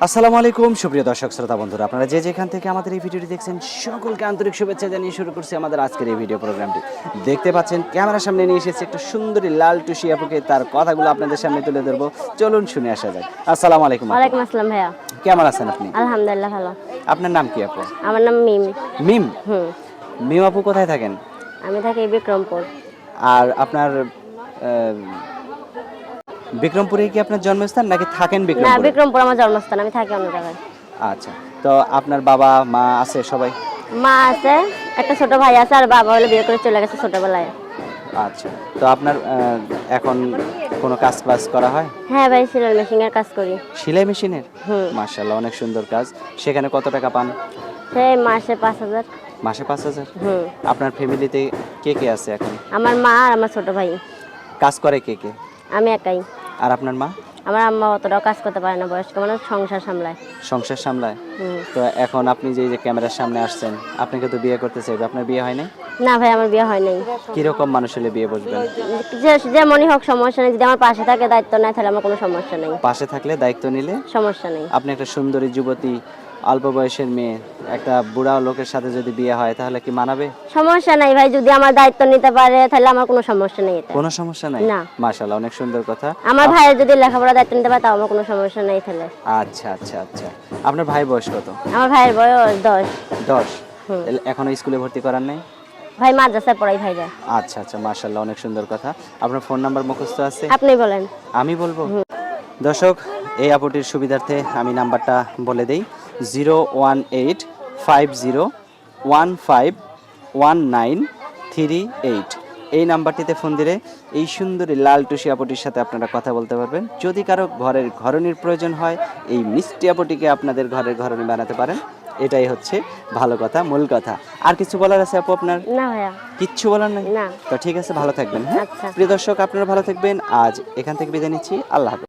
আসসালামু আলাইকুম সুপ্রিয় দর্শক শ্রোতা বন্ধুরা, আপনারা যে যেখান থেকে আমাদের এই ভিডিওটি দেখছেন সকলকে আন্তরিক শুভেচ্ছা জানিয়ে শুরু করছি আমাদের আজকের এই ভিডিও প্রোগ্রামটি। দেখতে পাচ্ছেন ক্যামেরার সামনে নিয়ে এসেছি একটা সুন্দরী লাল টুসি আপুকে, তার কথাগুলো আপনাদের সামনে তুলে ধরবো। চলুন শুনে আসা যায়। আসসালামু আলাইকুম আপু। ওয়ালাইকুম আসসালাম ভাইয়া। কেমন আছেন আপনি? আলহামদুলিল্লাহ ভালো। আপনার নাম কি আপু? আমার নাম মিম। মিম। হুম। মিম আপু কোথায় থাকেন? আমি থাকি বিক্রমপুর। আর আপনার বিক্রমপুরে কি আপনার জন্মস্থান নাকি থাকেন না, বিক্রমপুরে? বিক্রমপুর আমার জন্মস্থান, আমি থাকি অন্য জায়গায়। আচ্ছা, তো আপনার বাবা মা আছে সবাই? মা আছে, একটা ছোট ভাই আছে, আর বাবা হলে বিয়ে করে চলে গেছে ছোটবেলায়। আচ্ছা, তো আপনার এখন কোনো কাজ বাজ করা হয়? হ্যাঁ ভাই, সেলাই মেশিনের কাজ করি। সেলাই মেশিনের? হুম। মাশাআল্লাহ, অনেক সুন্দর কাজ। সেখানে কত টাকা পান? সেই মাসে 5,000। মাসে 5,000? হুম। আপনার ফ্যামিলিতে কে কে আছে এখন? আমার মা আর আমার ছোট ভাই। কাজ করে কে কে? আমি একাই। আর আপনার মা? আমার আম্মা অতটাও কাজ করতে পারে না, বয়স্ক মানুষ, সংসার সামলায়। সংসার সামলায়? হুম। তো এখন আপনি যে ক্যামেরার সামনে আসছেন, আপনাকে তো বিয়ে করতে চাইবে, আপনার বিয়ে হয় নাই? না ভাই, আমার বিয়ে হয় নাই। কিরকম মানুষ হলে বিয়ে বসবেন? যেমনই হোক সমস্যা নেই, যদি আমার পাশে থাকে, দায়িত্ব নেয়, তাহলে আমার কোনো সমস্যা নেই। পাশে থাকলে দায়িত্ব নিলে? সমস্যা নেই। আপনি একটা সুন্দরী যুবতী, অল্প বয়সের মেয়ে, একটা বুড়া লোকের সাথে যদি বিয়ে হয় তাহলে কি মানাবে? সমস্যা নাই ভাই, যদি আমার দায়িত্ব নিতে পারে তাহলে আমার কোনো সমস্যা নেই এতে। কোনো সমস্যা নাই? না। মাশাআল্লাহ, অনেক সুন্দর কথা। আমার ভাইয়ের যদি লেখাপড়ার দায়িত্ব নিতে পারে তাও আমার কোনো সমস্যা নেই তাহলে। আচ্ছা আচ্ছা আচ্ছা, আপনার ভাই বয়স কত? আমার ভাইয়ের বয়স 10। 10? হুম। এখনো স্কুলে ভর্তি করার নাই? ভাই মাদ্রাসায় পড়াই ভাইরা। আচ্ছা আচ্ছা, মাশাআল্লাহ, অনেক সুন্দর কথা। আপনার ফোন নাম্বার মুখস্থ আছে? আপনি বলেন। আমি বলবো? দর্শক, এই আপুটির সুবিধার্থে আমি নাম্বারটা বলে দেই। 01850151938। এই নাম্বারটিতে ফোন দিলে এই সুন্দরী লাল টুসি আপুটির সাথে আপনারা কথা বলতে পারবেন। যদি কারো ঘরের ঘরনির প্রয়োজন হয়, এই মিষ্টি আপুটিকে আপনাদের ঘরের ঘরনি বানাতে পারেন। এটাই হচ্ছে ভালো কথা, মূল কথা। আর কিছু বলার আছে আপু আপনার? না ভাইয়া। কিচ্ছু বলার নাই? না। তো ঠিক আছে, ভালো থাকবেন। হ্যাঁ আচ্ছা। প্রিয় দর্শক, আপনারা ভালো থাকবেন। আজ এখান থেকে বিদায় নিচ্ছি। আল্লাহ হাফেজ।